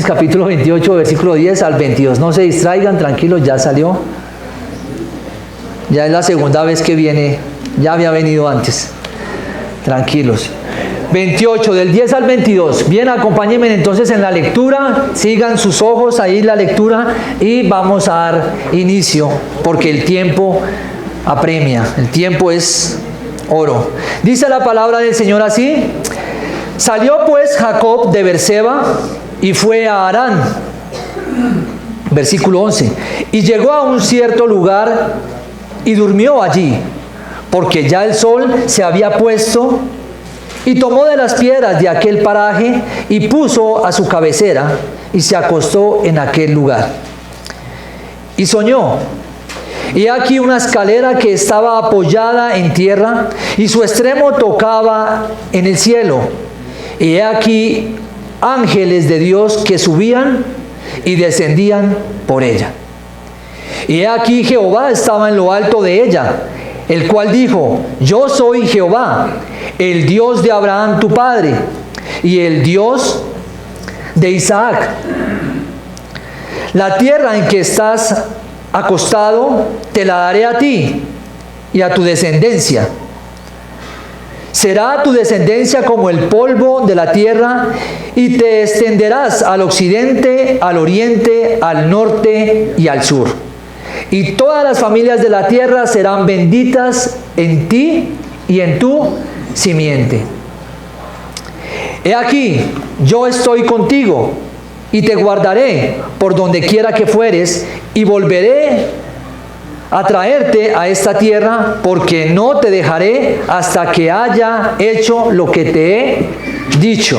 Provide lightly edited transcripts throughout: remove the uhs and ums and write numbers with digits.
capítulo 28, versículo 10 al 22. No se distraigan, tranquilos, ya salió. Ya es la segunda vez que viene, ya había venido antes. Tranquilos. 28, del 10 al 22. Bien, acompáñenme entonces en la lectura, sigan sus ojos ahí la lectura y vamos a dar inicio, porque el tiempo apremia, el tiempo es oro. Dice la palabra del Señor así: salió pues Jacob de Beerseba y fue a Harán. Versículo 11. Y llegó a un cierto lugar y durmió allí, porque ya el sol se había puesto. Y tomó de las piedras de aquel paraje y puso a su cabecera y se acostó en aquel lugar. Y soñó. Y aquí una escalera que estaba apoyada en tierra y su extremo tocaba en el cielo. Y he aquí ángeles de Dios que subían y descendían por ella. Y he aquí Jehová estaba en lo alto de ella, el cual dijo: yo soy Jehová, el Dios de Abraham tu padre, y el Dios de Isaac. La tierra en que estás acostado te la daré a ti y a tu descendencia. Será tu descendencia como el polvo de la tierra, y te extenderás al occidente, al oriente, al norte y al sur. Y todas las familias de la tierra serán benditas en ti y en tu simiente. He aquí, yo estoy contigo y te guardaré por donde quiera que fueres, y volveré a traerte a esta tierra, porque no te dejaré hasta que haya hecho lo que te he dicho.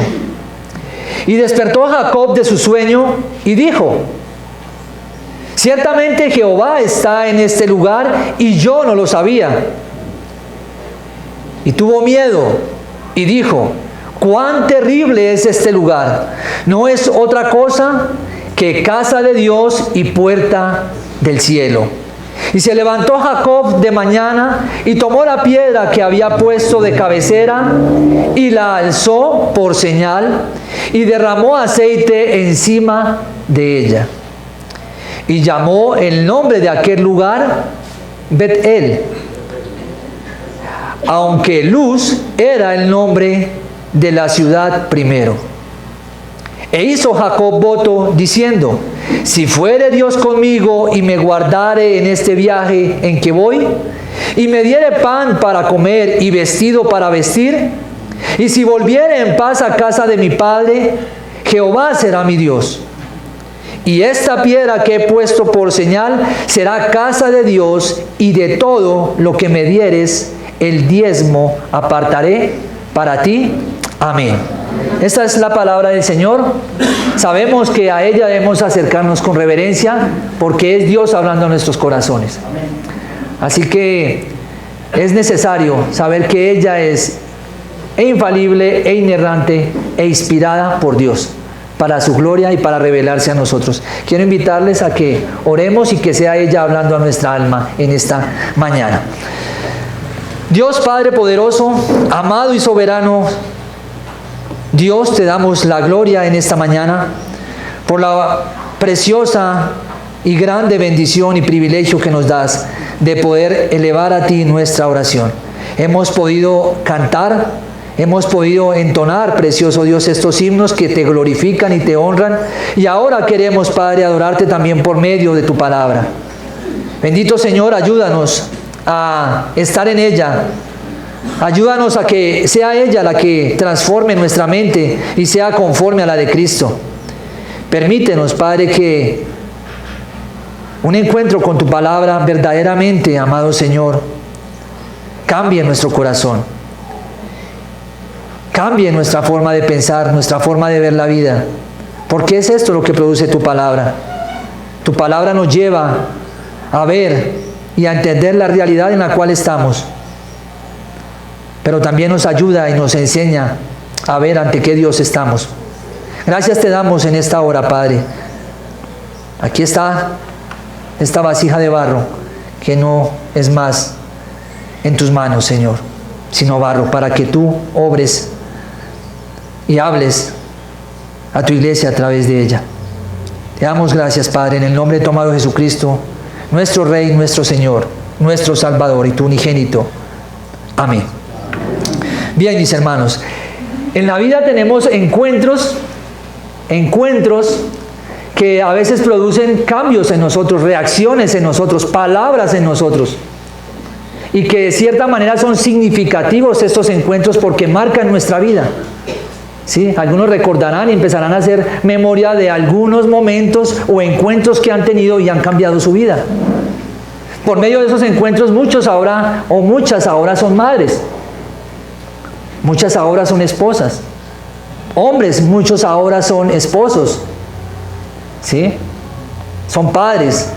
Y despertó Jacob de su sueño y dijo: ciertamente Jehová está en este lugar y yo no lo sabía. Y tuvo miedo y dijo: cuán terrible es este lugar. No es otra cosa que casa de Dios y puerta del cielo. Y se levantó Jacob de mañana y tomó la piedra que había puesto de cabecera y la alzó por señal y derramó aceite encima de ella. Y llamó el nombre de aquel lugar Bet-el, aunque Luz era el nombre de la ciudad primero. E hizo Jacob voto diciendo: si fuere Dios conmigo y me guardare en este viaje en que voy, y me diere pan para comer y vestido para vestir, y si volviere en paz a casa de mi padre, Jehová será mi Dios. Y esta piedra que he puesto por señal será casa de Dios, y de todo lo que me dieres, el diezmo apartaré para ti. Amén. Esta es la palabra del Señor. Sabemos que a ella debemos acercarnos con reverencia, porque es Dios hablando a nuestros corazones. Así que es necesario saber que ella es infalible, inerrante e inspirada por Dios, para su gloria y para revelarse a nosotros. Quiero invitarles a que oremos y que sea ella hablando a nuestra alma en esta mañana. Dios Padre poderoso, amado y soberano Dios, te damos la gloria en esta mañana por la preciosa y grande bendición y privilegio que nos das de poder elevar a ti nuestra oración. Hemos podido cantar, hemos podido entonar, precioso Dios, estos himnos que te glorifican y te honran, y ahora queremos, Padre, adorarte también por medio de tu palabra. Bendito Señor, ayúdanos a estar en ella. Ayúdanos a que sea ella la que transforme nuestra mente y sea conforme a la de Cristo. Permítenos, Padre, que un encuentro con tu palabra verdaderamente, amado Señor, cambie nuestro corazón. Cambie nuestra forma de pensar, nuestra forma de ver la vida. Porque es esto lo que produce tu palabra. Tu palabra nos lleva a ver y a entender la realidad en la cual estamos. Pero también nos ayuda y nos enseña a ver ante qué Dios estamos. Gracias te damos en esta hora, Padre. Aquí está esta vasija de barro, que no es más en tus manos, Señor, sino barro, para que tú obres y hables a tu iglesia a través de ella. Te damos gracias, Padre, en el nombre de tu amado Jesucristo, nuestro Rey, nuestro Señor, nuestro Salvador y tu unigénito. Amén. Bien, mis hermanos, en la vida tenemos encuentros que a veces producen cambios en nosotros, reacciones en nosotros, palabras en nosotros. Y que de cierta manera son significativos estos encuentros porque marcan nuestra vida. ¿Sí? Algunos recordarán y empezarán a hacer memoria de algunos momentos o encuentros que han tenido y han cambiado su vida. Por medio de esos encuentros muchas ahora son madres. Muchas ahora son esposas. Hombres, muchos ahora son esposos. ¿Sí? Son padres.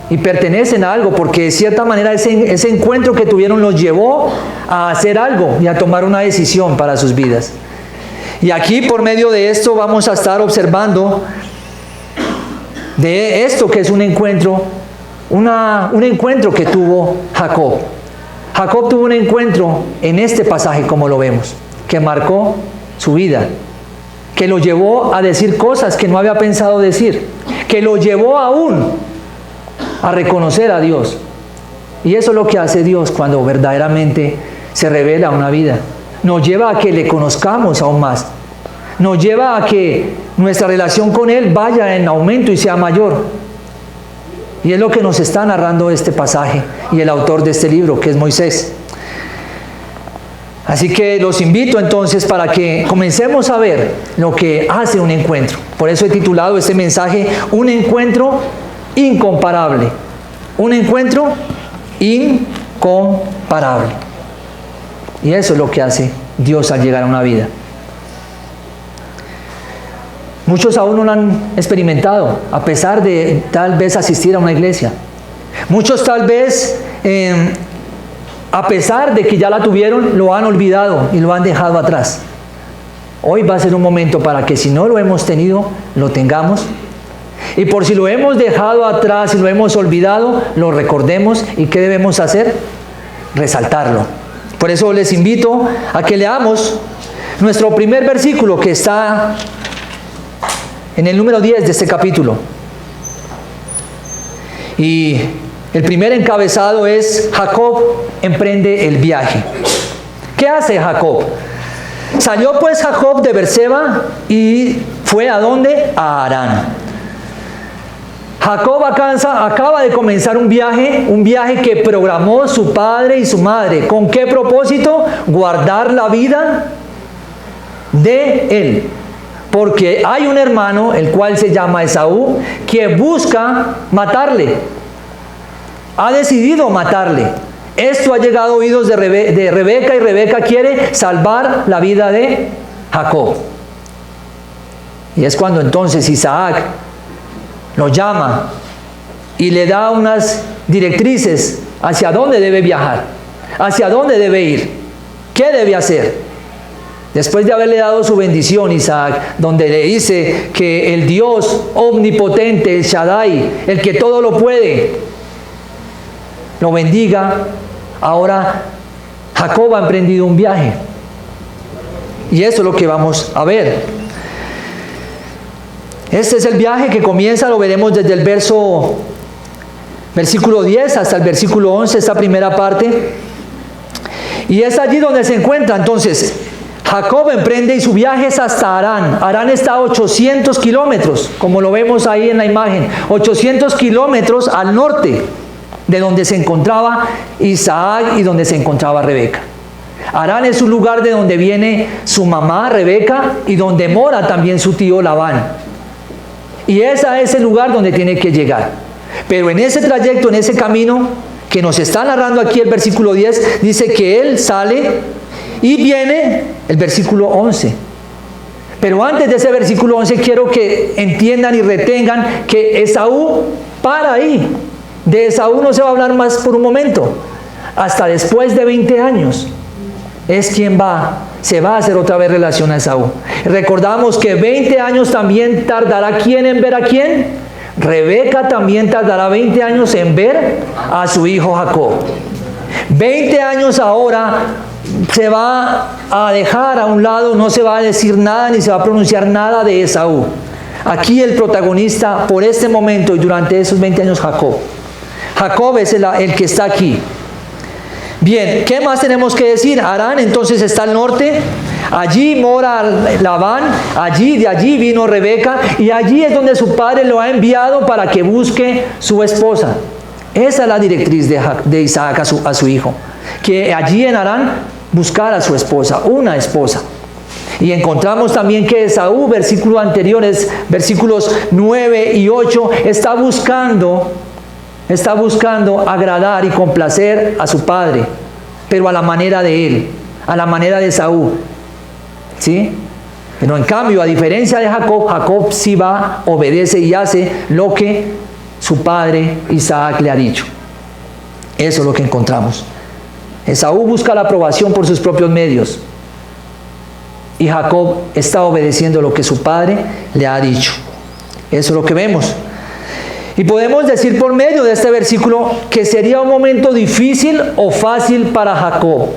Y pertenecen a algo, porque de cierta manera ese encuentro que tuvieron los llevó a hacer algo y a tomar una decisión para sus vidas. Y aquí, por medio de esto, vamos a estar observando de esto que es un encuentro, un encuentro que tuvo Jacob. Jacob tuvo un encuentro en este pasaje, como lo vemos, que marcó su vida, que lo llevó a decir cosas que no había pensado decir, que lo llevó aún a reconocer a Dios. Y eso es lo que hace Dios cuando verdaderamente se revela una vida. Nos lleva a que le conozcamos aún más. Nos lleva a que nuestra relación con Él vaya en aumento y sea mayor. Y es lo que nos está narrando este pasaje y el autor de este libro, que es Moisés. Así que los invito entonces para que comencemos a ver lo que hace un encuentro. Por eso he titulado este mensaje, Un encuentro incomparable. Un encuentro incomparable. Y eso es lo que hace Dios al llegar a una vida. Muchos aún no lo han experimentado, a pesar de tal vez asistir a una iglesia. Muchos tal vez, a pesar de que ya la tuvieron, lo han olvidado y lo han dejado atrás. Hoy va a ser un momento para que si no lo hemos tenido, lo tengamos. Y por si lo hemos dejado atrás y lo hemos olvidado, lo recordemos. ¿Y qué debemos hacer? Resaltarlo. Por eso les invito a que leamos nuestro primer versículo, que está en el número 10 de este capítulo. Y el primer encabezado es: Jacob emprende el viaje. ¿Qué hace Jacob? Salió pues Jacob de Berseba y fue ¿a dónde? A Harán. Jacob acaba de comenzar un viaje que programó su padre y su madre. ¿Con qué propósito? Guardar la vida de él. Porque hay un hermano, el cual se llama Esaú, que busca matarle. Ha decidido matarle. Esto ha llegado a oídos de Rebeca, y Rebeca quiere salvar la vida de Jacob. Y es cuando entonces Isaac lo llama y le da unas directrices hacia dónde debe viajar, hacia dónde debe ir, qué debe hacer. Después de haberle dado su bendición, Isaac, donde le dice que el Dios omnipotente, el Shaddai, el que todo lo puede, lo bendiga. Ahora Jacob ha emprendido un viaje. Y eso es lo que vamos a ver. Este es el viaje que comienza, lo veremos desde el versículo 10 hasta el versículo 11, esta primera parte. Y es allí donde se encuentra. Entonces, Jacob emprende y su viaje es hasta Harán. Harán está a 800 kilómetros, como lo vemos ahí en la imagen. 800 kilómetros al norte de donde se encontraba Isaac y donde se encontraba Rebeca. Harán es un lugar de donde viene su mamá Rebeca y donde mora también su tío Labán. Y ese es el lugar donde tiene que llegar. Pero en ese trayecto, en ese camino que nos está narrando aquí el versículo 10, dice que él sale y viene el versículo 11. Pero antes de ese versículo 11 quiero que entiendan y retengan que Esaú para ahí. De Esaú no se va a hablar más por un momento. Hasta después de 20 años es quien se va a hacer otra vez relación a Esaú. Recordamos que 20 años también tardará ¿quién en ver a quién? Rebeca también tardará 20 años en ver a su hijo Jacob. 20 años ahora se va a dejar a un lado, no se va a decir nada ni se va a pronunciar nada de Esaú. Aquí el protagonista por este momento y durante esos 20 años, Jacob. Jacob es el que está aquí. Bien, ¿qué más tenemos que decir? Harán entonces está al norte, allí mora Labán, de allí vino Rebeca, y allí es donde su padre lo ha enviado para que busque su esposa. Esa es la directriz de Isaac a su hijo, que allí en Harán buscara a su esposa, una esposa. Y encontramos también que Esaú, versículos anteriores, versículos 9 y 8, está buscando agradar y complacer a su padre, pero a la manera de él, a la manera de Esaú. ¿Sí? Pero en cambio, a diferencia de Jacob, Jacob sí va, obedece y hace lo que su padre Isaac le ha dicho. Eso es lo que encontramos. Esaú busca la aprobación por sus propios medios, y Jacob está obedeciendo lo que su padre le ha dicho. Eso es lo que vemos. Y podemos decir por medio de este versículo que sería un momento difícil o fácil para Jacob.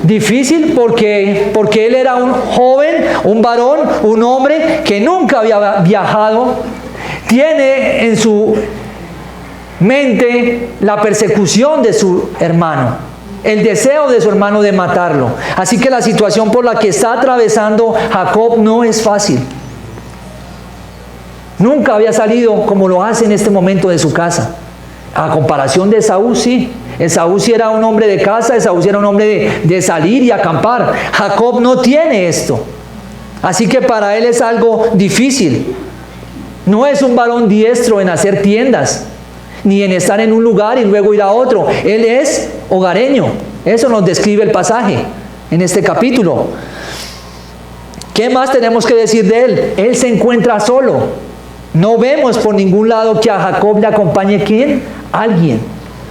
Difícil porque él era un joven, un varón, un hombre que nunca había viajado. Tiene en su mente la persecución de su hermano, el deseo de su hermano de matarlo. Así que la situación por la que está atravesando Jacob no es fácil. Nunca había salido como lo hace en este momento de su casa. A comparación de Esaú, sí. Esaú sí era un hombre de casa, Esaú sí era un hombre de salir y acampar. Jacob no tiene esto. Así que para él es algo difícil. No es un varón diestro en hacer tiendas, ni en estar en un lugar y luego ir a otro. Él es hogareño. Eso nos describe el pasaje en este capítulo. ¿Qué más tenemos que decir de él? Él se encuentra solo. No vemos por ningún lado que a Jacob le acompañe ¿quién? Alguien.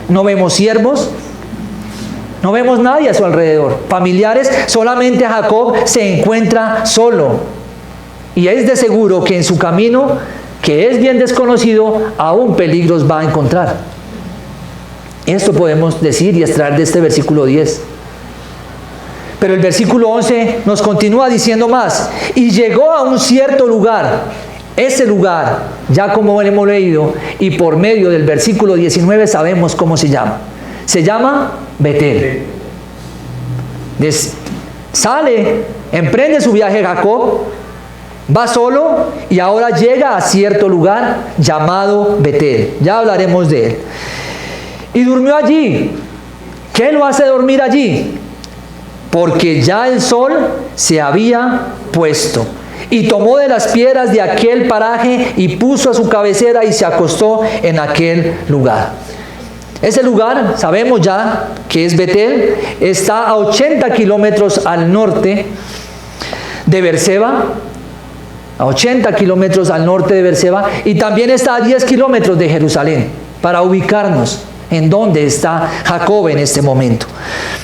No vemos siervos. No vemos nadie a su alrededor. Familiares, solamente Jacob se encuentra solo. Y es de seguro que en su camino, que es bien desconocido, aún peligros va a encontrar. Esto podemos decir y extraer de este versículo 10. Pero el versículo 11 nos continúa diciendo más. Y llegó a un cierto lugar. Ese lugar, ya como hemos leído, y por medio del versículo 19 sabemos cómo se llama. Se llama Betel. Emprende su viaje Jacob, va solo y ahora llega a cierto lugar llamado Betel. Ya hablaremos de él. Y durmió allí. ¿Qué lo hace dormir allí? Porque ya el sol se había puesto. Y tomó de las piedras de aquel paraje y puso a su cabecera y se acostó en aquel lugar. Ese lugar, sabemos ya que es Betel, está a 80 kilómetros al norte de Beerseba, a 80 kilómetros al norte de Beerseba, y también está a 10 kilómetros de Jerusalén, para ubicarnos en dónde está Jacob en este momento.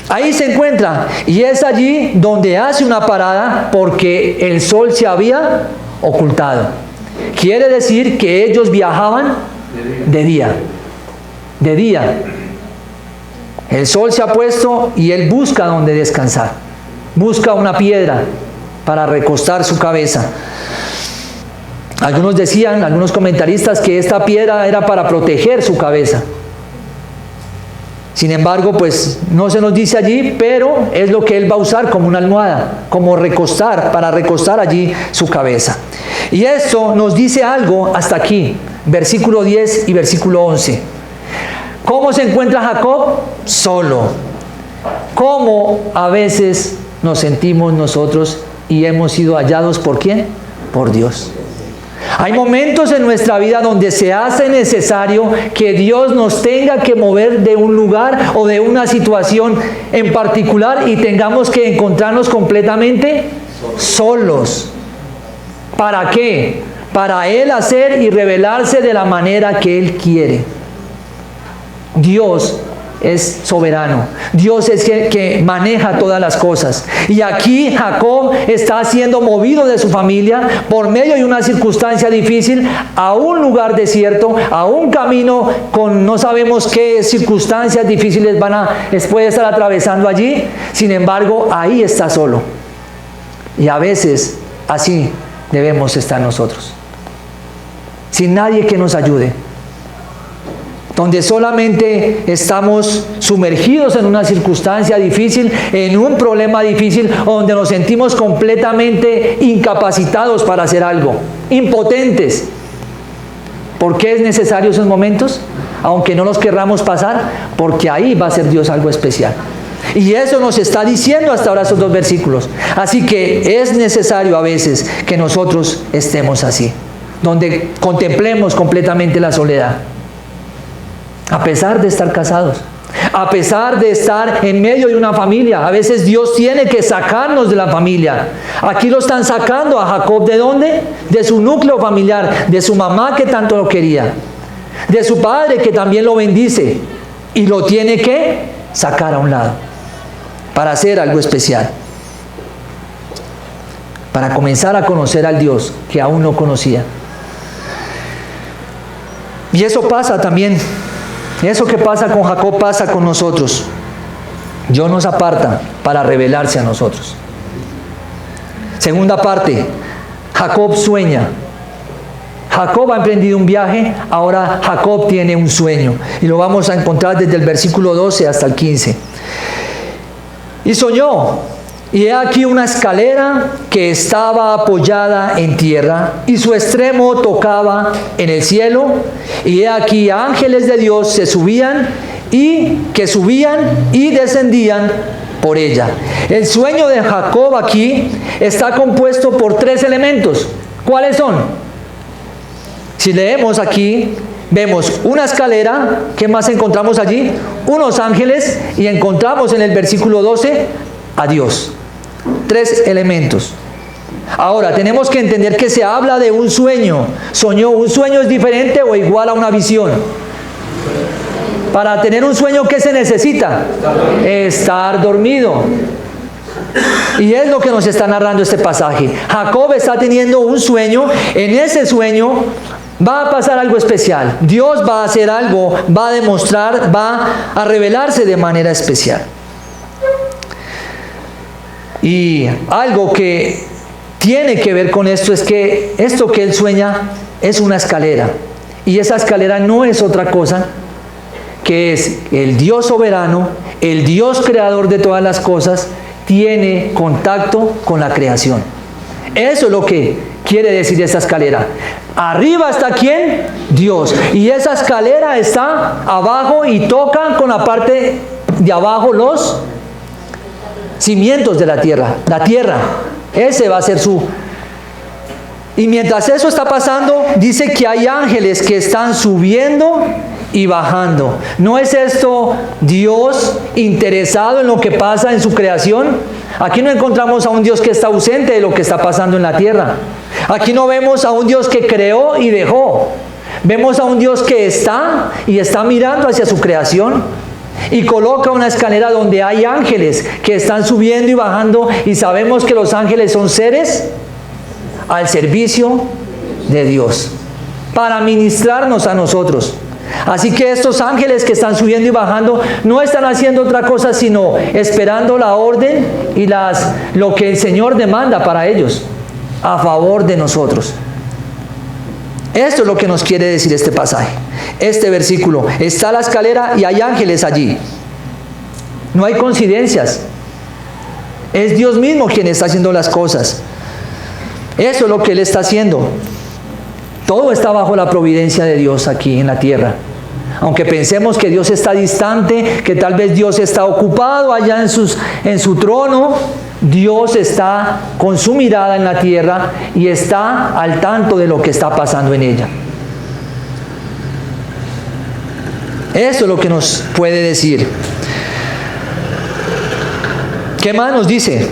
Ahí se encuentra, y es allí donde hace una parada porque el sol se había ocultado. Quiere decir que ellos viajaban de día. De día. El sol se ha puesto y él busca donde descansar. Busca una piedra para recostar su cabeza. Algunos decían, algunos comentaristas, que esta piedra era para proteger su cabeza. Sin embargo, pues no se nos dice allí, pero es lo que él va a usar como una almohada, como recostar, para recostar allí su cabeza. Y esto nos dice algo hasta aquí, versículo 10 y versículo 11. ¿Cómo se encuentra Jacob? Solo. ¿Cómo a veces nos sentimos nosotros y hemos sido hallados por quién? Por Dios. Hay momentos en nuestra vida donde se hace necesario que Dios nos tenga que mover de un lugar o de una situación en particular y tengamos que encontrarnos completamente solos. ¿Para qué? Para Él hacer y revelarse de la manera que Él quiere. Dios es soberano. Dios es el que maneja todas las cosas. Y aquí Jacob está siendo movido de su familia por medio de una circunstancia difícil a un lugar desierto, a un camino con no sabemos qué circunstancias difíciles puede estar atravesando allí. Sin embargo, ahí está solo. Y a veces así debemos estar nosotros, sin nadie que nos ayude, donde solamente estamos sumergidos en una circunstancia difícil, en un problema difícil, donde nos sentimos completamente incapacitados para hacer algo, impotentes. ¿Por qué es necesario esos momentos? Aunque no los querramos pasar, porque ahí va a ser Dios algo especial. Y eso nos está diciendo hasta ahora esos 2 versículos. Así que es necesario a veces que nosotros estemos así, donde contemplemos completamente la soledad. A pesar de estar casados, a pesar de estar en medio de una familia, a veces Dios tiene que sacarnos de la familia. Aquí lo están sacando a Jacob, ¿de dónde? De su núcleo familiar, de su mamá que tanto lo quería, de su padre que también lo bendice, y lo tiene que sacar a un lado para hacer algo especial, para comenzar a conocer al Dios que aún no conocía. Y eso pasa también. Eso que pasa con Jacob pasa con nosotros. Dios nos aparta para revelarse a nosotros. Segunda parte, Jacob sueña. Jacob ha emprendido un viaje, ahora Jacob tiene un sueño. Y lo vamos a encontrar desde el versículo 12 hasta el 15. Y soñó, y he aquí una escalera que estaba apoyada en tierra, y su extremo tocaba en el cielo, y he aquí ángeles de Dios se subían y descendían por ella. El sueño de Jacob aquí está compuesto por 3 elementos. ¿Cuáles son? Si leemos aquí, vemos una escalera. ¿Qué más encontramos allí? Unos ángeles, y encontramos en el versículo 12 a Dios. 3 elementos. Ahora, tenemos que entender que se habla de un sueño. Soñó. ¿Un sueño es diferente o igual a una visión? Para tener un sueño, ¿qué se necesita? Estar dormido. Y es lo que nos está narrando este pasaje. Jacob está teniendo un sueño. En ese sueño va a pasar algo especial. Dios va a hacer algo, va a demostrar, va a revelarse de manera especial. Y algo que tiene que ver con esto es que esto que él sueña es una escalera. Y esa escalera no es otra cosa que es el Dios soberano, el Dios creador de todas las cosas, tiene contacto con la creación. Eso es lo que quiere decir esa escalera. Arriba está ¿quién? Dios. Y esa escalera está abajo y toca con la parte de abajo los cimientos de la tierra. La tierra. Ese va a ser su... Y mientras eso está pasando, dice que hay ángeles que están subiendo y bajando. ¿No es esto Dios interesado en lo que pasa en su creación? Aquí no encontramos a un Dios que está ausente de lo que está pasando en la tierra. Aquí no vemos a un Dios que creó y dejó. Vemos a un Dios que está y está mirando hacia su creación y coloca una escalera donde hay ángeles que están subiendo y bajando, y sabemos que los ángeles son seres al servicio de Dios para ministrarnos a nosotros. Así que estos ángeles que están subiendo y bajando no están haciendo otra cosa sino esperando la orden y lo que el Señor demanda para ellos a favor de nosotros. Esto es lo que nos quiere decir este pasaje, este versículo. Está la escalera y hay ángeles allí. No hay coincidencias. Es Dios mismo quien está haciendo las cosas. Eso es lo que Él está haciendo. Todo está bajo la providencia de Dios aquí en la tierra. Aunque pensemos que Dios está distante, que tal vez Dios está ocupado allá en su trono, Dios está con su mirada en la tierra y está al tanto de lo que está pasando en ella. Eso es lo que nos puede decir. ¿Qué más nos dice?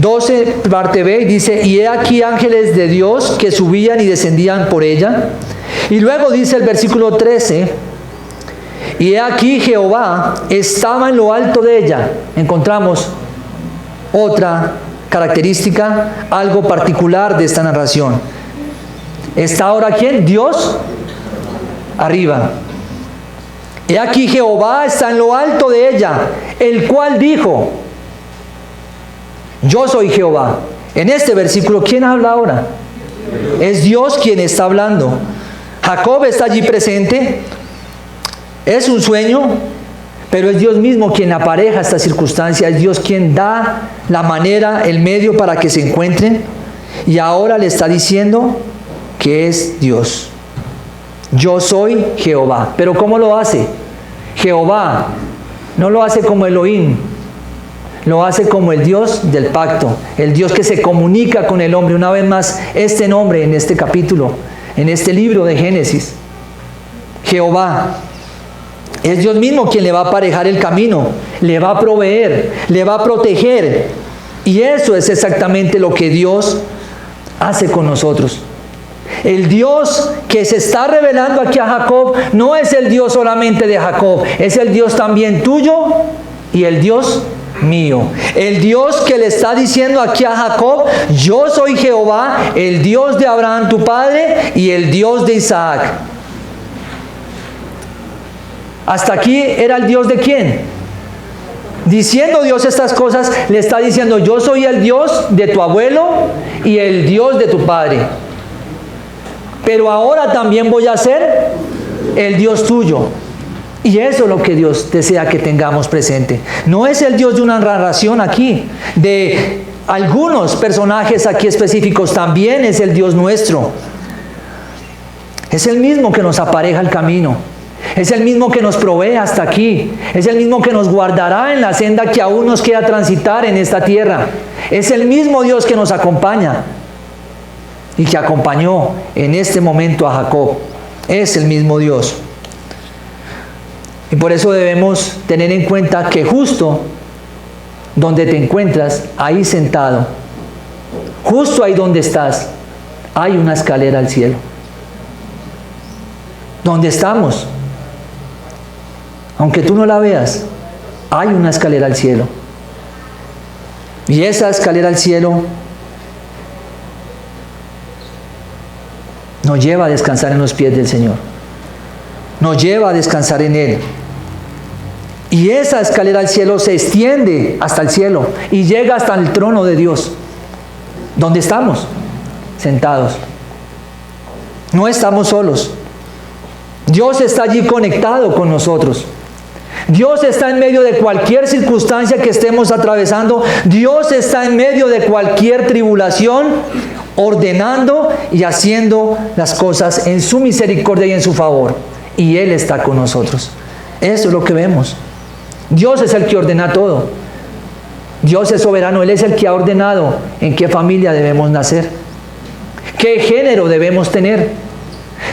12, parte B, dice, y he aquí ángeles de Dios que subían y descendían por ella. Y luego dice el versículo 13, y he aquí Jehová estaba en lo alto de ella. Encontramos otra característica, algo particular de esta narración. ¿Está ahora quién? Dios arriba. He aquí Jehová está en lo alto de ella, el cual dijo, yo soy Jehová. En este versículo, ¿quién habla ahora? Es Dios quien está hablando. Jacob está allí presente. Es un sueño, pero es Dios mismo quien apareja esta circunstancia. Es Dios quien da la manera, el medio para que se encuentren. Y ahora le está diciendo que es Dios. Yo soy Jehová. ¿Pero cómo lo hace? Jehová no lo hace como Elohim. Lo hace como el Dios del pacto, el Dios que se comunica con el hombre. Una vez más, este nombre en este capítulo, en este libro de Génesis, Jehová, es Dios mismo quien le va a aparejar el camino, le va a proveer, le va a proteger. Y eso es exactamente lo que Dios hace con nosotros. El Dios que se está revelando aquí a Jacob no es el Dios solamente de Jacob, es el Dios también tuyo y el Dios mío. El Dios que le está diciendo aquí a Jacob, yo soy Jehová, el Dios de Abraham tu padre y el Dios de Isaac. Hasta aquí era el Dios de quién. Diciendo Dios estas cosas, le está diciendo, yo soy el Dios de tu abuelo y el Dios de tu padre. Pero ahora también voy a ser el Dios tuyo. Y eso es lo que Dios desea que tengamos presente. No es el Dios de una narración aquí, de algunos personajes aquí específicos, también es el Dios nuestro. Es el mismo que nos apareja el camino. Es el mismo que nos provee hasta aquí. Es el mismo que nos guardará en la senda que aún nos queda transitar en esta tierra. Es el mismo Dios que nos acompaña y que acompañó en este momento a Jacob. Es el mismo Dios. Y por eso debemos tener en cuenta que justo donde te encuentras, ahí sentado, justo ahí donde estás, hay una escalera al cielo. Donde estamos, aunque tú no la veas, hay una escalera al cielo. Y esa escalera al cielo nos lleva a descansar en los pies del Señor. Nos lleva a descansar en Él. Y esa escalera al cielo se extiende hasta el cielo y llega hasta el trono de Dios. ¿Dónde estamos? Sentados. No estamos solos. Dios está allí conectado con nosotros. Dios está en medio de cualquier circunstancia que estemos atravesando. Dios está en medio de cualquier tribulación, ordenando y haciendo las cosas en su misericordia y en su favor. Y Él está con nosotros. Eso es lo que vemos. Dios es el que ordena todo. Dios es soberano. Él es el que ha ordenado en qué familia debemos nacer, qué género debemos tener.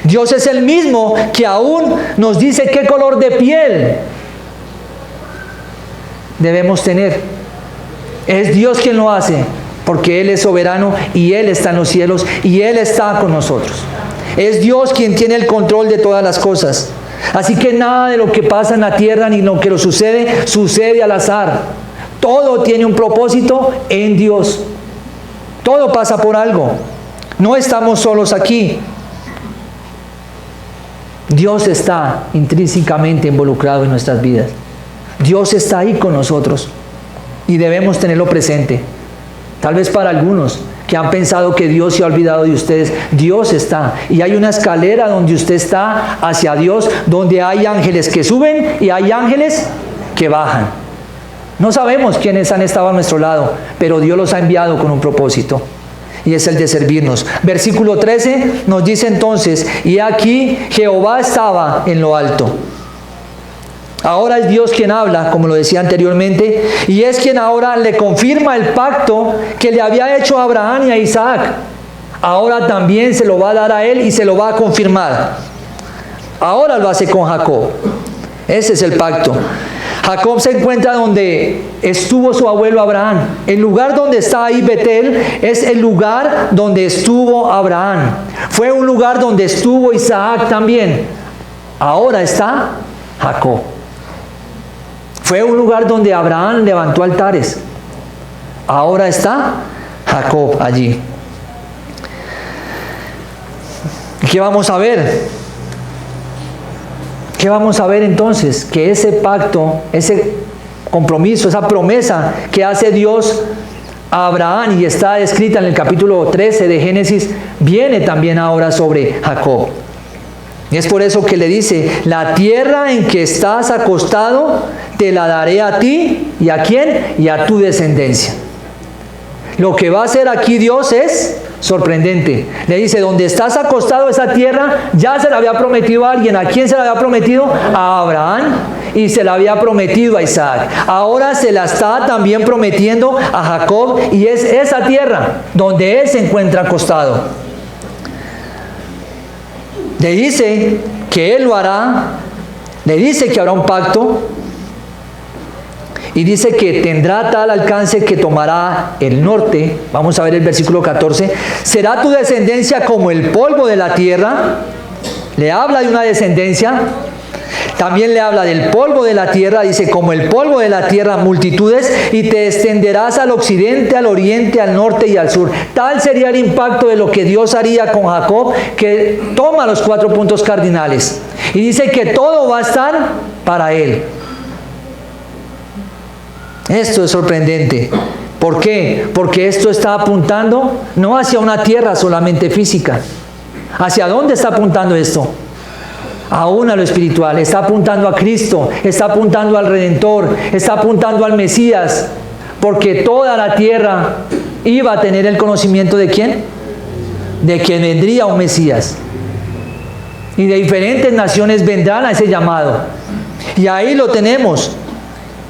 Dios es el mismo que aún nos dice qué color de piel debemos tener. Es Dios quien lo hace, porque Él es soberano y Él está en los cielos y Él está con nosotros. Es Dios quien tiene el control de todas las cosas. Así que nada de lo que pasa en la tierra ni lo que lo sucede, sucede al azar. Todo tiene un propósito en Dios. Todo pasa por algo. No estamos solos aquí. Dios está intrínsecamente involucrado en nuestras vidas. Dios está ahí con nosotros y debemos tenerlo presente. Tal vez para algunos que han pensado que Dios se ha olvidado de ustedes, Dios está. Y hay una escalera donde usted está hacia Dios, donde hay ángeles que suben y hay ángeles que bajan. No sabemos quiénes han estado a nuestro lado, pero Dios los ha enviado con un propósito. Y es el de servirnos. Versículo 13 nos dice entonces, y aquí Jehová estaba en lo alto. Ahora es Dios quien habla, como lo decía anteriormente, y es quien ahora le confirma el pacto que le había hecho a Abraham y a Isaac. Ahora también se lo va a dar a él y se lo va a confirmar. Ahora lo hace con Jacob. Ese es el pacto. Jacob se encuentra donde estuvo su abuelo Abraham. El lugar donde está ahí Betel es el lugar donde estuvo Abraham. Fue un lugar donde estuvo Isaac también. Ahora está Jacob. Fue un lugar donde Abraham levantó altares. Ahora está Jacob allí. ¿Qué vamos a ver? ¿Qué vamos a ver entonces? Que ese pacto, ese compromiso, esa promesa que hace Dios a Abraham y está escrita en el capítulo 13 de Génesis, viene también ahora sobre Jacob. Y es por eso que le dice, la tierra en que estás acostado, te la daré a ti, ¿y a quién? Y a tu descendencia. Lo que va a hacer aquí Dios es sorprendente. Le dice, donde estás acostado, esa tierra ya se la había prometido a alguien. ¿A quién se la había prometido? A Abraham, y se la había prometido a Isaac. Ahora se la está también prometiendo a Jacob, y es esa tierra donde él se encuentra acostado. Le dice que él lo hará, le dice que habrá un pacto, y dice que tendrá tal alcance que tomará el norte. Vamos a ver el versículo 14. Será tu descendencia como el polvo de la tierra. Le habla de una descendencia. También le habla del polvo de la tierra. Dice, como el polvo de la tierra, multitudes, y te extenderás al occidente, al oriente, al norte y al sur. Tal sería el impacto de lo que Dios haría con Jacob, que toma los 4 puntos cardinales. Y dice que todo va a estar para él. Esto es sorprendente. ¿Por qué? Porque esto está apuntando no hacia una tierra solamente física. ¿Hacia dónde está apuntando esto? Aún a lo espiritual. Está apuntando a Cristo, está apuntando al Redentor, está apuntando al Mesías. Porque toda la tierra iba a tener el conocimiento ¿de quién? De que vendría un Mesías. Y de diferentes naciones vendrán a ese llamado. Y ahí lo tenemos.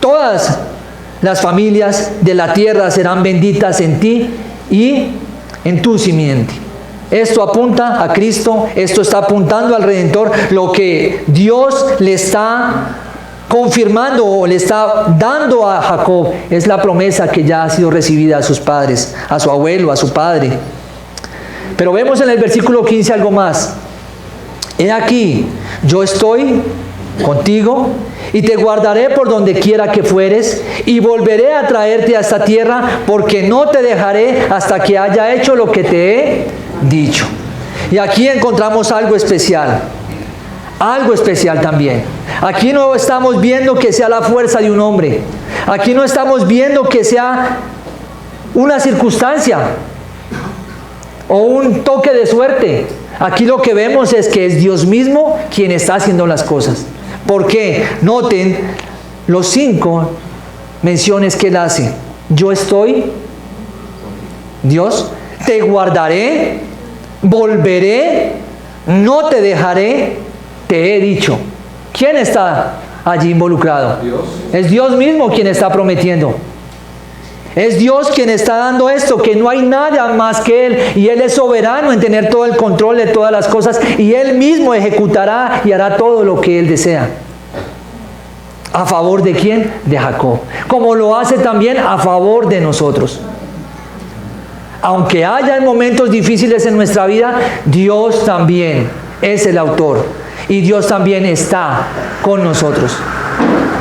Todas las familias de la tierra serán benditas en ti y en tu simiente. Esto apunta a Cristo, esto está apuntando al Redentor. Lo que Dios le está confirmando o le está dando a Jacob es la promesa que ya ha sido recibida a sus padres, a su abuelo, a su padre. Pero vemos en el versículo 15 algo más. He aquí, yo estoy contigo y te guardaré por donde quiera que fueres, y volveré a traerte a esta tierra, porque no te dejaré hasta que haya hecho lo que te he dicho. Y aquí encontramos algo especial también. Aquí no estamos viendo que sea la fuerza de un hombre. Aquí no estamos viendo que sea una circunstancia o un toque de suerte. Aquí lo que vemos es que es Dios mismo quien está haciendo las cosas. ¿Por qué? Noten los 5 menciones que él hace. Yo estoy, Dios, te guardaré, volveré, no te dejaré, te he dicho. ¿Quién está allí involucrado? Dios. Es Dios mismo quien está prometiendo. Es Dios quien está dando esto, que no hay nada más que Él, y Él es soberano en tener todo el control de todas las cosas, y Él mismo ejecutará y hará todo lo que Él desea. ¿A favor de quién? De Jacob. Como lo hace también a favor de nosotros. Aunque haya momentos difíciles en nuestra vida, Dios también es el autor, y Dios también está con nosotros,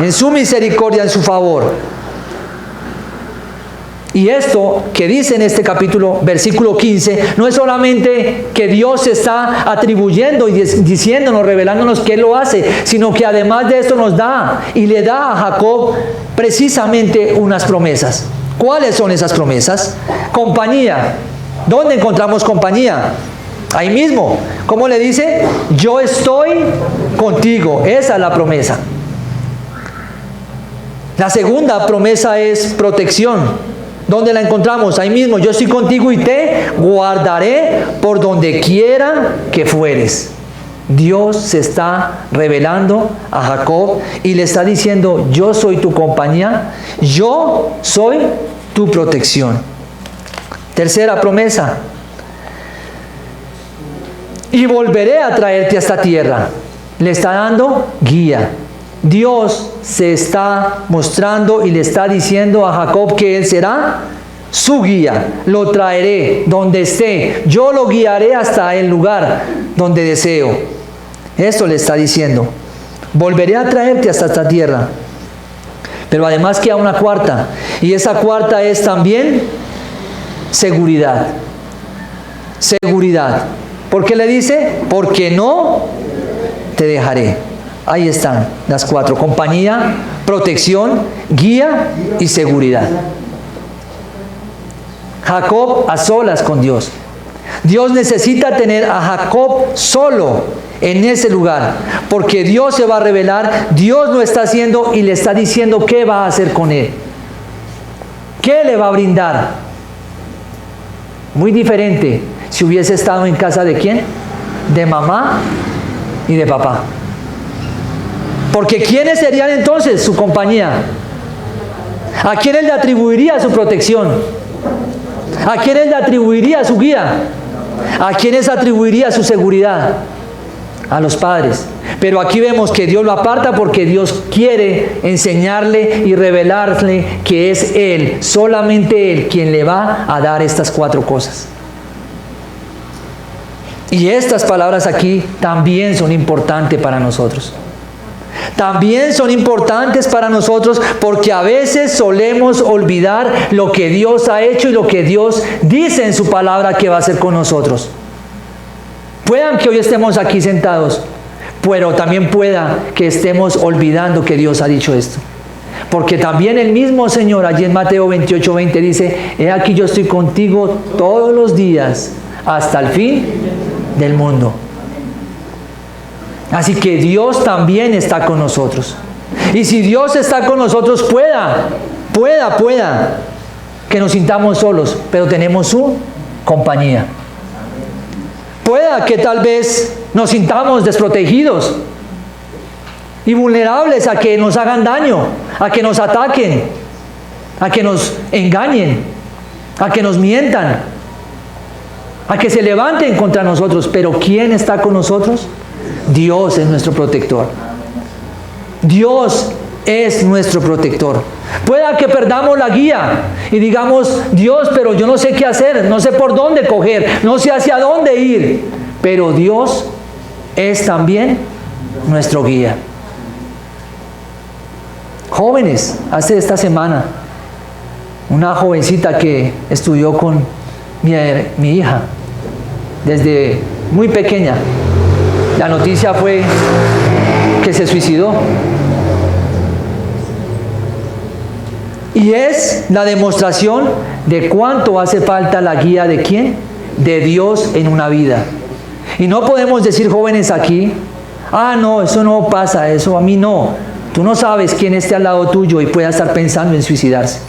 en su misericordia, en su favor. Y esto que dice en este capítulo, versículo 15, no es solamente que Dios está atribuyendo y diciéndonos, revelándonos que Él lo hace, sino que además de esto nos da y le da a Jacob precisamente unas promesas. ¿Cuáles son esas promesas? Compañía. ¿Dónde encontramos compañía? Ahí mismo. ¿Cómo le dice? Yo estoy contigo. Esa es la promesa. La segunda promesa es protección. ¿Dónde la encontramos? Ahí mismo. Yo estoy contigo y te guardaré por donde quiera que fueres. Dios se está revelando a Jacob y le está diciendo, yo soy tu compañía, yo soy tu protección. Tercera promesa. Y volveré a traerte a esta tierra. Le está dando guía. Dios se está mostrando y le está diciendo a Jacob que él será su guía. Lo traeré donde esté. Yo lo guiaré hasta el lugar donde deseo. Esto le está diciendo. Volveré a traerte hasta esta tierra. Pero además queda una cuarta. Y esa cuarta es también seguridad. Seguridad. ¿Por qué le dice? Porque no te dejaré. Ahí están las cuatro: compañía, protección, guía y seguridad. Jacob a solas con Dios. Dios necesita tener a Jacob solo en ese lugar, porque Dios se va a revelar, Dios lo está haciendo y le está diciendo qué va a hacer con él, qué le va a brindar. Muy diferente si hubiese estado en casa de ¿quién? De mamá y de papá. Porque ¿quiénes serían entonces su compañía? ¿A quiénes le atribuiría su protección? ¿A quiénes le atribuiría su guía? ¿A quiénes atribuiría su seguridad? A los padres. Pero aquí vemos que Dios lo aparta porque Dios quiere enseñarle y revelarle que es Él, solamente Él, quien le va a dar estas cuatro cosas. Y estas palabras aquí también son importantes para nosotros. También son importantes para nosotros porque a veces solemos olvidar lo que Dios ha hecho y lo que Dios dice en su palabra que va a hacer con nosotros. Puedan que hoy estemos aquí sentados, pero también pueda que estemos olvidando que Dios ha dicho esto. Porque también el mismo Señor allí en Mateo 28:20 dice: he aquí yo estoy contigo todos los días hasta el fin del mundo. Así que Dios también está con nosotros. Y si Dios está con nosotros, pueda que nos sintamos solos, pero tenemos su compañía. Pueda que tal vez nos sintamos desprotegidos y vulnerables a que nos hagan daño, a que nos ataquen, a que nos engañen, a que nos mientan, a que se levanten contra nosotros. Pero ¿quién está con nosotros? Dios es nuestro protector. Dios es nuestro protector. Pueda que perdamos la guía y digamos: Dios, pero yo no sé qué hacer, no sé por dónde coger, no sé hacia dónde ir. Pero Dios es también nuestro guía. Jóvenes, hace esta semana, una jovencita que estudió con mi hija desde muy pequeña. La noticia fue que se suicidó. Y es la demostración de cuánto hace falta la guía de ¿quién? De Dios en una vida. Y no podemos decir, jóvenes aquí: ah, no, eso no pasa, eso a mí no. Tú no sabes quién esté al lado tuyo y pueda estar pensando en suicidarse.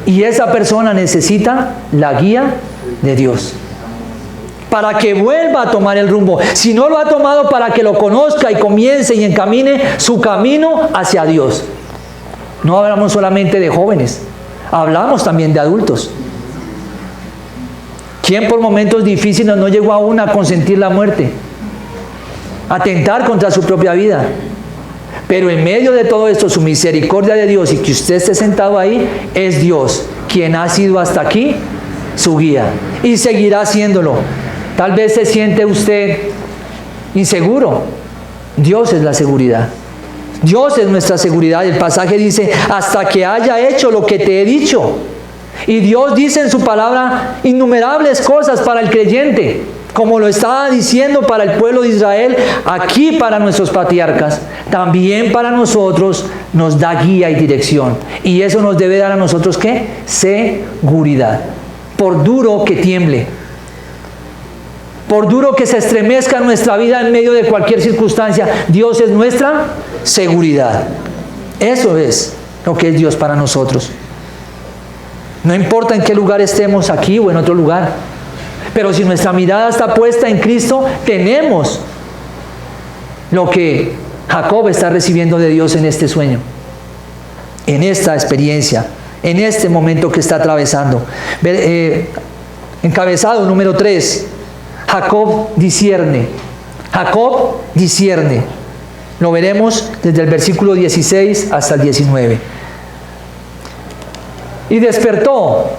Y esa persona necesita la guía de Dios para que vuelva a tomar el rumbo. Si no lo ha tomado, para que lo conozca y comience y encamine su camino hacia Dios. No hablamos solamente de jóvenes, hablamos también de adultos. ¿Quién por momentos difíciles no llegó aún a consentir la muerte? A atentar contra su propia vida. Pero en medio de todo esto, su misericordia de Dios y que usted esté sentado ahí, es Dios quien ha sido hasta aquí su guía y seguirá haciéndolo. Tal vez se siente usted inseguro. Dios es la seguridad. Dios es nuestra seguridad. El pasaje dice: hasta que haya hecho lo que te he dicho. Y Dios dice en su palabra innumerables cosas para el creyente, como lo estaba diciendo para el pueblo de Israel, aquí para nuestros patriarcas, también para nosotros nos da guía y dirección. Y eso nos debe dar a nosotros ¿qué? Seguridad. Por duro que tiemble, por duro que se estremezca nuestra vida en medio de cualquier circunstancia, Dios es nuestra seguridad. Eso es lo que es Dios para nosotros. No importa en qué lugar estemos, aquí o en otro lugar, pero si nuestra mirada está puesta en Cristo, tenemos lo que Jacob está recibiendo de Dios en este sueño, en esta experiencia, en este momento que está atravesando. Encabezado número 3. Jacob discierne. Jacob discierne. Lo veremos desde el versículo 16 hasta el 19. Y despertó.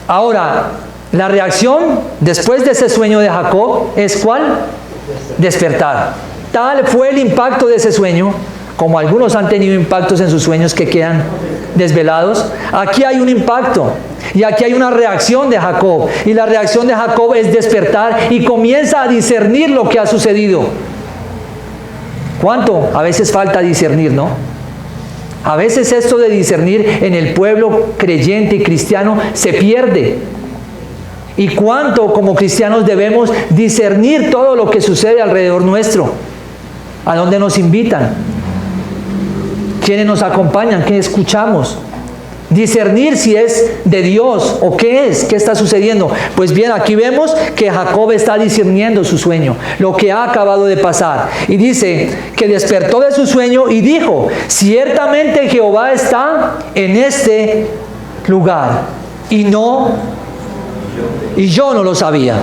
Ahora, la reacción después de ese sueño de Jacob es ¿cuál? Despertar. Tal fue el impacto de ese sueño, como algunos han tenido impactos en sus sueños que quedan desvelados. Aquí hay un impacto y aquí hay una reacción de Jacob. Y la reacción de Jacob es despertar y comienza a discernir lo que ha sucedido. ¿Cuánto? A veces falta discernir, ¿no? A veces esto de discernir en el pueblo creyente y cristiano se pierde. ¿Y cuánto como cristianos debemos discernir todo lo que sucede alrededor nuestro? ¿A dónde nos invitan? ¿Quiénes nos acompañan? ¿Qué escuchamos? Discernir si es de Dios o qué es, qué está sucediendo. Pues bien, aquí vemos que Jacob está discerniendo su sueño, lo que ha acabado de pasar. Y dice que despertó de su sueño y dijo, ciertamente Jehová está en este lugar. Y yo no lo sabía.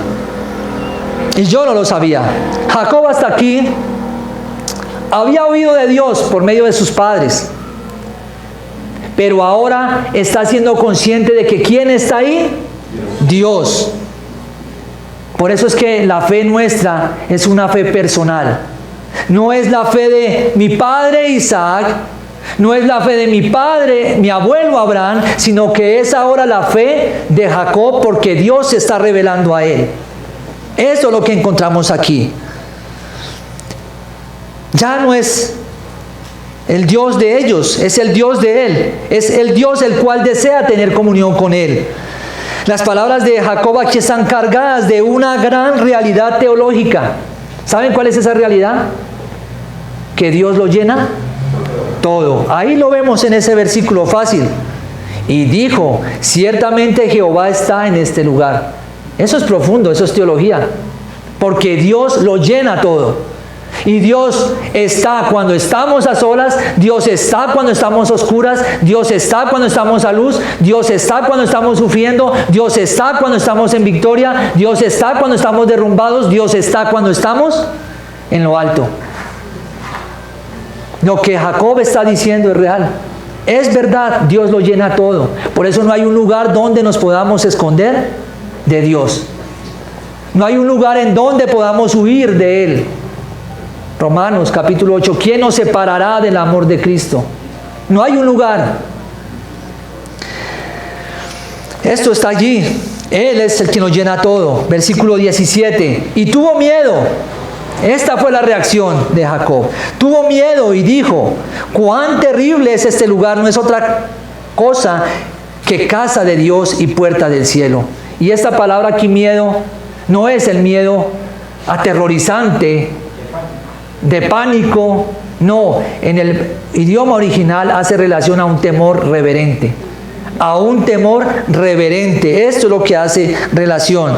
Y yo no lo sabía. Jacob hasta aquí había oído de Dios por medio de sus padres. Pero ahora está siendo consciente de que ¿quién está ahí? Dios. Por eso es que la fe nuestra es una fe personal. No es la fe de mi padre Isaac, no es la fe de mi padre, mi abuelo Abraham, sino que es ahora la fe de Jacob porque Dios se está revelando a él. Eso es lo que encontramos aquí. Ya no es el Dios de ellos, es el Dios de él. Es el Dios el cual desea tener comunión con él. Las palabras de Jacob aquí están cargadas de una gran realidad teológica. ¿Saben cuál es esa realidad? Que Dios lo llena todo. Ahí lo vemos en ese versículo fácil. Y dijo, ciertamente Jehová está en este lugar. Eso es profundo, eso es teología. Porque Dios lo llena todo. Y Dios está cuando estamos a solas, Dios está cuando estamos a oscuras, Dios está cuando estamos a luz, Dios está cuando estamos sufriendo, Dios está cuando estamos en victoria, Dios está cuando estamos derrumbados, Dios está cuando estamos en lo alto. Lo que Jacob está diciendo es real. Es verdad, Dios lo llena todo. Por eso no hay un lugar donde nos podamos esconder de Dios. No hay un lugar en donde podamos huir de Él. Romanos capítulo 8, ¿quién nos separará del amor de Cristo? No hay un lugar. Esto está allí. Él es el que nos llena todo. Versículo 17. Y tuvo miedo. Esta fue la reacción de Jacob. Tuvo miedo y dijo, cuán terrible es este lugar. No es otra cosa que casa de Dios y puerta del cielo. Y esta palabra aquí, miedo, no es el miedo aterrorizante, de pánico, no, en el idioma original hace relación a un temor reverente, a un temor reverente. Esto es lo que hace relación.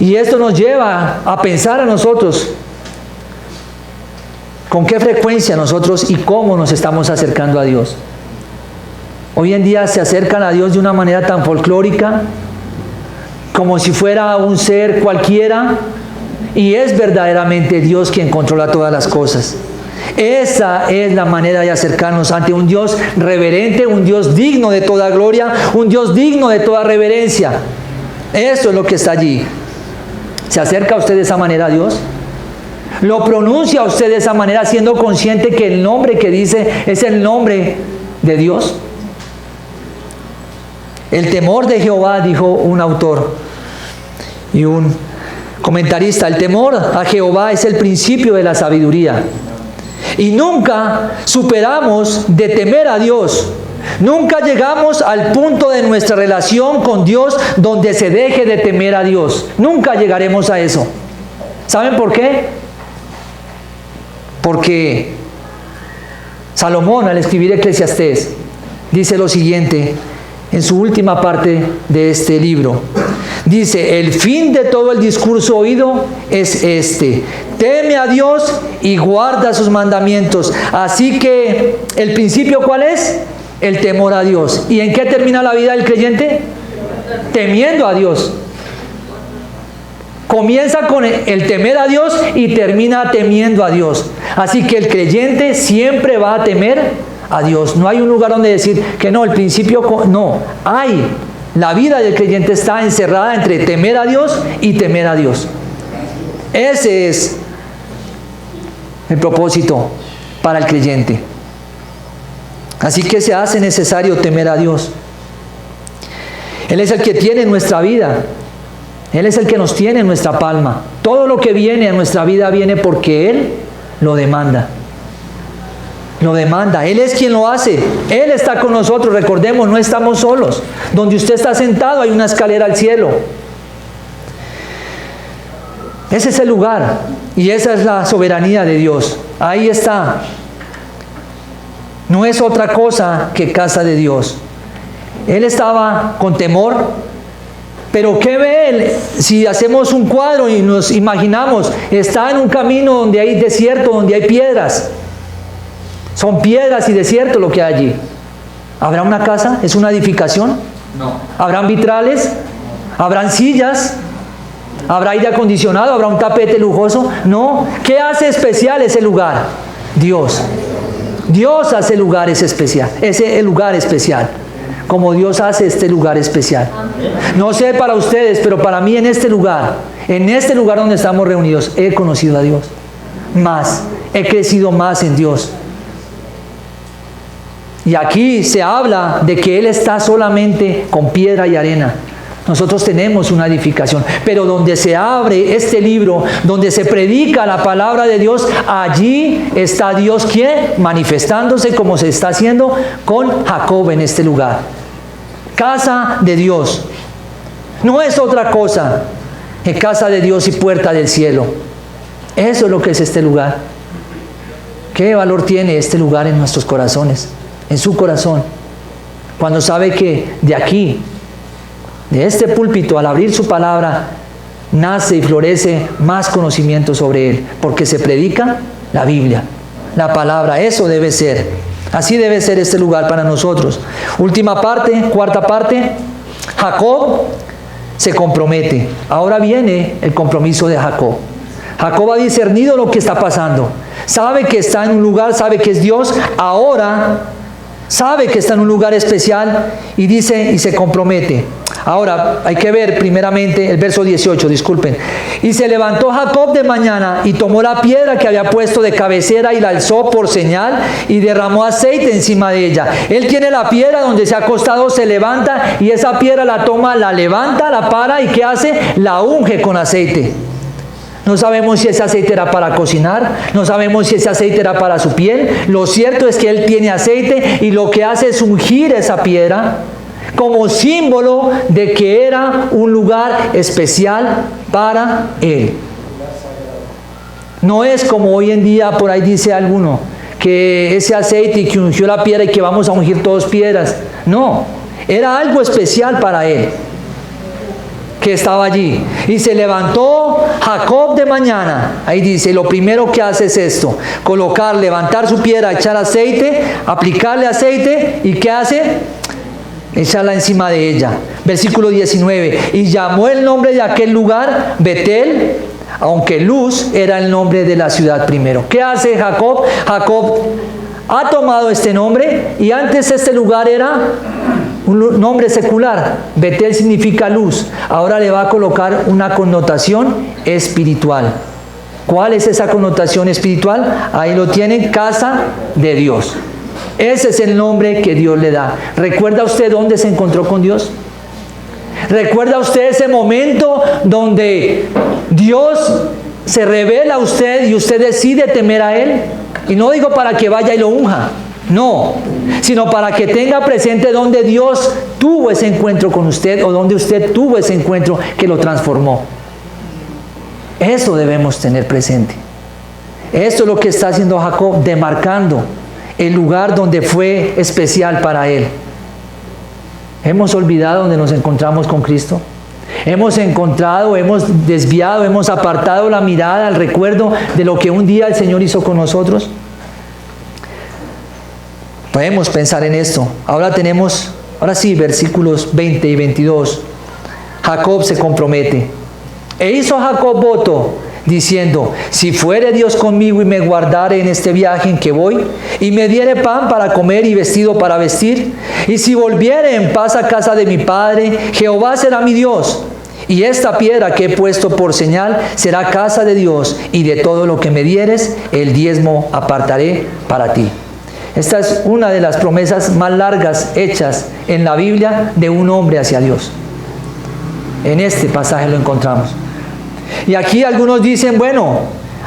Y esto nos lleva a pensar a nosotros con qué frecuencia nosotros y cómo nos estamos acercando a Dios. Hoy en día se acercan a Dios de una manera tan folclórica, como si fuera un ser cualquiera. Y es verdaderamente Dios quien controla todas las cosas. Esa es la manera de acercarnos ante un Dios reverente, un Dios digno de toda gloria, un Dios digno de toda reverencia. Eso es lo que está allí. ¿Se acerca usted de esa manera a Dios? ¿Lo pronuncia usted de esa manera siendo consciente que el nombre que dice es el nombre de Dios? El temor de Jehová, dijo un autor y un comentarista, el temor a Jehová es el principio de la sabiduría. Y nunca superamos de temer a Dios. Nunca llegamos al punto de nuestra relación con Dios donde se deje de temer a Dios. Nunca llegaremos a eso. ¿Saben por qué? Porque Salomón, al escribir Eclesiastés, dice lo siguiente en su última parte de este libro. Dice, el fin de todo el discurso oído es este: teme a Dios y guarda sus mandamientos. Así que, ¿el principio cuál es? El temor a Dios. ¿Y en qué termina la vida del creyente? Temiendo a Dios. Comienza con el temer a Dios y termina temiendo a Dios. Así que el creyente siempre va a temer a Dios. No hay un lugar donde decir que no, el principio, no. La vida del creyente está encerrada entre temer a Dios y temer a Dios. Ese es el propósito para el creyente. Así que se hace necesario temer a Dios. Él es el que tiene nuestra vida. Él es el que nos tiene en nuestra palma. Todo lo que viene a nuestra vida viene porque Él lo demanda. Lo demanda. Él es quien lo hace. Él está con nosotros. Recordemos, no estamos solos. Donde usted está sentado hay una escalera al cielo. Ese es el lugar. Y esa es la soberanía de Dios. Ahí está. No es otra cosa que casa de Dios. Él estaba con temor. Pero ¿qué ve él? Si hacemos un cuadro y nos imaginamos, está en un camino donde hay desierto, donde hay piedras. Son piedras y desierto lo que hay allí. ¿Habrá una casa? ¿Es una edificación? No. ¿Habrán vitrales? ¿Habrán sillas? ¿Habrá aire acondicionado? ¿Habrá un tapete lujoso? No. ¿Qué hace especial ese lugar? Dios. Dios hace el lugar especial. Ese el lugar especial. Como Dios hace este lugar especial. No sé para ustedes, pero para mí en este lugar donde estamos reunidos, he conocido a Dios más, he crecido más en Dios. Y aquí se habla de que Él está solamente con piedra y arena. Nosotros tenemos una edificación, pero donde se abre este libro, donde se predica la palabra de Dios, allí está Dios, ¿quién? Manifestándose como se está haciendo con Jacob en este lugar. Casa de Dios. No es otra cosa que casa de Dios y puerta del cielo. Eso es lo que es este lugar. ¿Qué valor tiene este lugar en nuestros corazones? En su corazón. Cuando sabe que de aquí, de este púlpito, al abrir su palabra, nace y florece más conocimiento sobre Él, porque se predica la Biblia, la palabra. Eso debe ser. Así debe ser este lugar para nosotros. Última parte, cuarta parte. Jacob se compromete. Ahora viene el compromiso de Jacob. Jacob ha discernido lo que está pasando. Sabe que está en un lugar, sabe que es Dios. Ahora sabe que está en un lugar especial y dice y se compromete. Ahora hay que ver primeramente el verso 18, disculpen. Y se levantó Jacob de mañana y tomó la piedra que había puesto de cabecera y la alzó por señal y derramó aceite encima de ella. Él tiene la piedra donde se ha acostado, se levanta y esa piedra la toma, la levanta, la para y ¿qué hace? La unge con aceite. No sabemos si ese aceite era para cocinar, no sabemos si ese aceite era para su piel. Lo cierto es que él tiene aceite y lo que hace es ungir esa piedra como símbolo de que era un lugar especial para él. No es como hoy en día por ahí dice alguno, que ese aceite y que ungió la piedra y que vamos a ungir todos piedras. No, era algo especial para él que estaba allí. Y se levantó Jacob de mañana. Ahí dice, lo primero que hace es esto: levantar su piedra, echar aceite, aplicarle aceite. ¿Y qué hace? Echarla encima de ella. Versículo 19. Y llamó el nombre de aquel lugar Betel, aunque Luz era el nombre de la ciudad primero. ¿Qué hace Jacob? Jacob ha tomado este nombre y antes este lugar era un nombre secular. Betel significa luz. Ahora le va a colocar una connotación espiritual. ¿Cuál es esa connotación espiritual? Ahí lo tienen, casa de Dios. Ese es el nombre que Dios le da. ¿Recuerda usted dónde se encontró con Dios? ¿Recuerda usted ese momento donde Dios se revela a usted y usted decide temer a Él? Y no digo para que vaya y lo unja, no, sino para que tenga presente donde Dios tuvo ese encuentro con usted o donde usted tuvo ese encuentro que lo transformó. Eso debemos tener presente. Esto es lo que está haciendo Jacob, demarcando el lugar donde fue especial para él. ¿Hemos olvidado donde nos encontramos con Cristo? Hemos desviado, hemos apartado la mirada, el recuerdo de lo que un día el Señor hizo con nosotros. Podemos pensar en esto. Ahora sí, versículos 20 y 22. Jacob se compromete. E hizo Jacob voto, diciendo, si fuere Dios conmigo y me guardare en este viaje en que voy, y me diere pan para comer y vestido para vestir, y si volviere en paz a casa de mi padre, Jehová será mi Dios, y esta piedra que he puesto por señal será casa de Dios, y de todo lo que me dieres, el diezmo apartaré para ti. Esta es una de las promesas más largas hechas en la Biblia de un hombre hacia Dios. En este pasaje lo encontramos. Y aquí algunos dicen, bueno,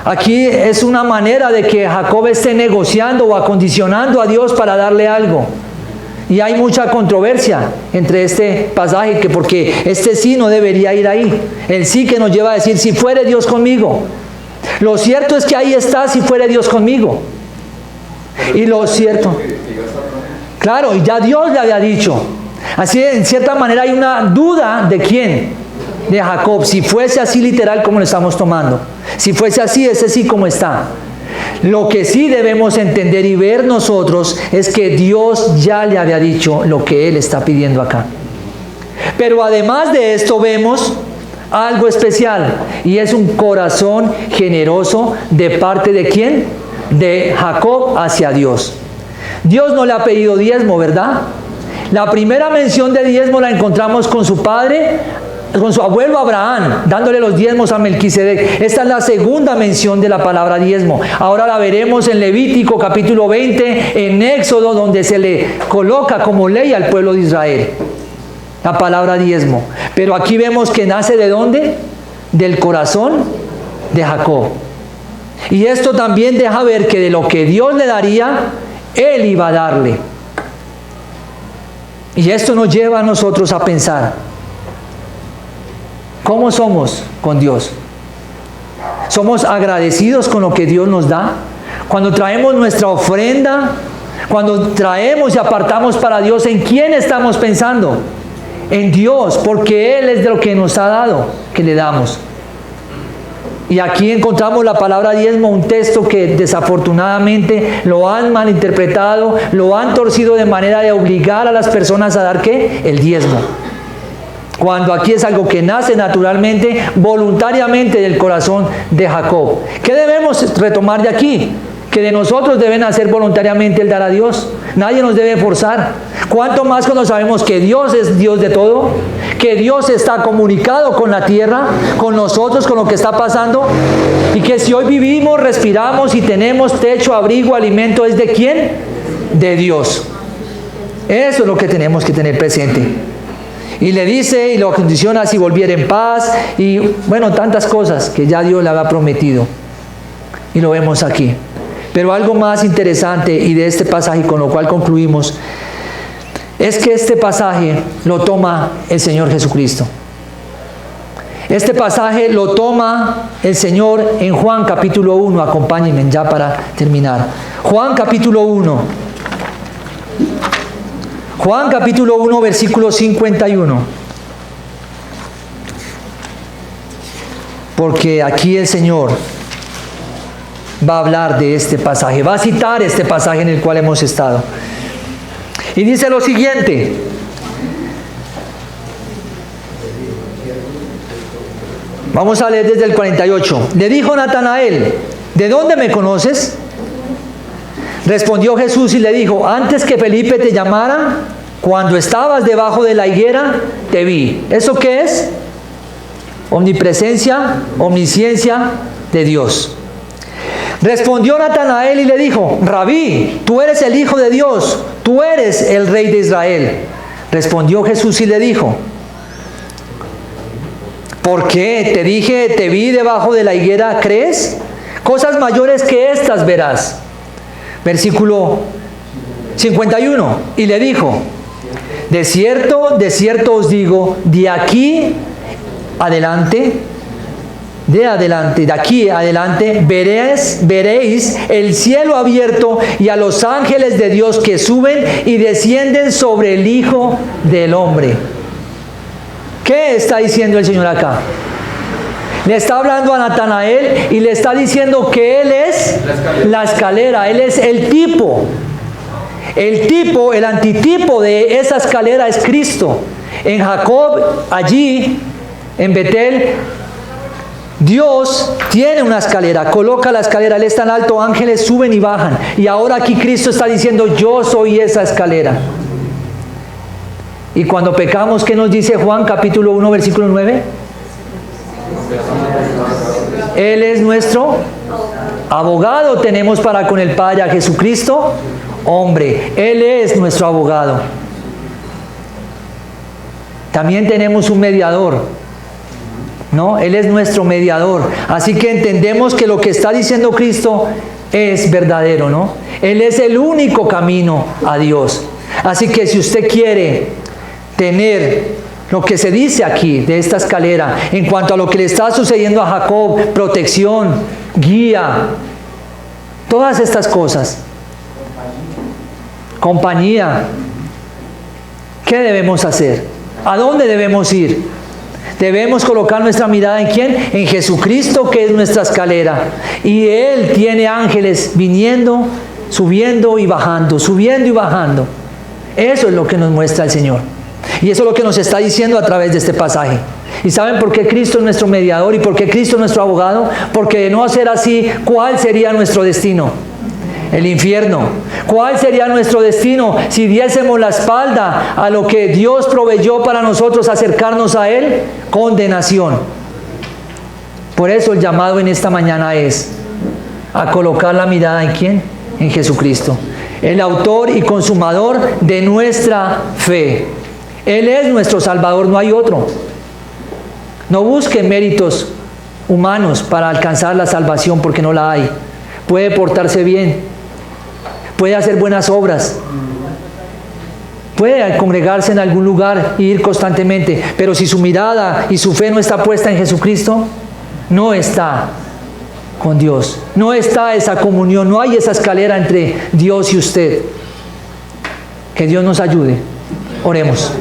aquí es una manera de que Jacob esté negociando o acondicionando a Dios para darle algo. Y hay mucha controversia entre este pasaje, que porque este sí no debería ir ahí. El sí que nos lleva a decir, si fuere Dios conmigo. Lo cierto es que ahí está, si fuere Dios conmigo. Y lo cierto, claro, y ya Dios le había dicho. Así, en cierta manera hay una duda de quién, de Jacob. Si fuese así literal como lo estamos tomando, si fuese así, ese sí como está. Lo que sí debemos entender y ver nosotros es que Dios ya le había dicho lo que él está pidiendo acá. Pero además de esto vemos algo especial, y es un corazón generoso de parte de ¿quién? De Jacob hacia Dios. Dios no le ha pedido diezmo, ¿verdad? La primera mención de diezmo la encontramos con su padre, con su abuelo Abraham, dándole los diezmos a Melquisedec. Esta es la segunda mención de la palabra diezmo. Ahora la veremos en Levítico capítulo 20, en Éxodo, donde se le coloca como ley al pueblo de Israel la palabra diezmo. Pero aquí vemos que nace ¿de dónde? Del corazón de Jacob. Y esto también deja ver que de lo que Dios le daría, él iba a darle. Y esto nos lleva a nosotros a pensar, ¿cómo somos con Dios? ¿Somos agradecidos con lo que Dios nos da? Cuando traemos nuestra ofrenda, cuando traemos y apartamos para Dios, ¿en quién estamos pensando? En Dios, porque Él es de lo que nos ha dado, que le damos. Y aquí encontramos la palabra diezmo, un texto que desafortunadamente lo han malinterpretado, lo han torcido de manera de obligar a las personas a dar ¿qué? El diezmo. Cuando aquí es algo que nace naturalmente, voluntariamente del corazón de Jacob. ¿Qué debemos retomar de aquí? Que de nosotros deben hacer voluntariamente el dar a Dios. Nadie nos debe forzar. ¿Cuánto más cuando sabemos que Dios es Dios de todo? Que Dios está comunicado con la tierra, con nosotros, con lo que está pasando. Y que si hoy vivimos, respiramos y tenemos techo, abrigo, alimento, ¿es de quién? De Dios. Eso es lo que tenemos que tener presente. Y le dice y lo condiciona si volviera en paz. Y bueno, tantas cosas que ya Dios le había prometido. Y lo vemos aquí. Pero algo más interesante y de este pasaje con lo cual concluimos es que este pasaje lo toma el Señor Jesucristo. Este pasaje lo toma el Señor en Juan capítulo 1. Acompáñenme ya para terminar. Juan capítulo 1. Juan capítulo 1 versículo 51. Porque aquí el Señor va a hablar de este pasaje, va a citar este pasaje en el cual hemos estado. Y dice lo siguiente: vamos a leer desde el 48. Le dijo Natanael, ¿de dónde me conoces? Respondió Jesús y le dijo, antes que Felipe te llamara, cuando estabas debajo de la higuera, te vi. ¿Eso qué es? Omnipresencia, omnisciencia de Dios. Respondió Natanael y le dijo, Rabí, tú eres el Hijo de Dios, tú eres el Rey de Israel. Respondió Jesús y le dijo, ¿por qué? Te dije, te vi debajo de la higuera, ¿crees? Cosas mayores que estas verás. Versículo 51. Y le dijo, de cierto os digo, de aquí adelante, veréis el cielo abierto y a los ángeles de Dios que suben y descienden sobre el Hijo del Hombre. ¿Qué está diciendo el Señor acá? Le está hablando a Natanael y le está diciendo que Él es la escalera, Él es el tipo. El antitipo de esa escalera es Cristo. En Jacob, allí, en Betel, Dios tiene una escalera, coloca la escalera, Él es tan alto, ángeles suben y bajan. Y ahora aquí Cristo está diciendo, yo soy esa escalera. Y cuando pecamos, ¿qué nos dice Juan capítulo 1, versículo 9? Él es nuestro abogado, tenemos para con el Padre a Jesucristo, hombre. Él es nuestro abogado. También tenemos un mediador, ¿no? Él es nuestro mediador. Así que entendemos que lo que está diciendo Cristo es verdadero, ¿no? Él es el único camino a Dios. Así que si usted quiere tener lo que se dice aquí de esta escalera en cuanto a lo que le está sucediendo a Jacob, protección, guía, todas estas cosas, compañía, ¿qué debemos hacer? ¿A dónde debemos ir? Debemos colocar nuestra mirada ¿en quién? En Jesucristo, que es nuestra escalera. Y Él tiene ángeles viniendo, subiendo y bajando, subiendo y bajando. Eso es lo que nos muestra el Señor. Y eso es lo que nos está diciendo a través de este pasaje. ¿Y saben por qué Cristo es nuestro mediador y por qué Cristo es nuestro abogado? Porque de no ser así, ¿cuál sería nuestro destino? El infierno. ¿Cuál sería nuestro destino si diésemos la espalda a lo que Dios proveyó para nosotros acercarnos a Él? Condenación. Por eso el llamado en esta mañana es a colocar la mirada ¿en quién? En Jesucristo, el autor y consumador de nuestra fe. Él es nuestro Salvador, no hay otro. No busque méritos humanos para alcanzar la salvación, porque no la hay. Puede portarse bien, puede hacer buenas obras, puede congregarse en algún lugar e ir constantemente, pero si su mirada y su fe no está puesta en Jesucristo, no está con Dios, no está esa comunión, no hay esa escalera entre Dios y usted. Que Dios nos ayude. Oremos.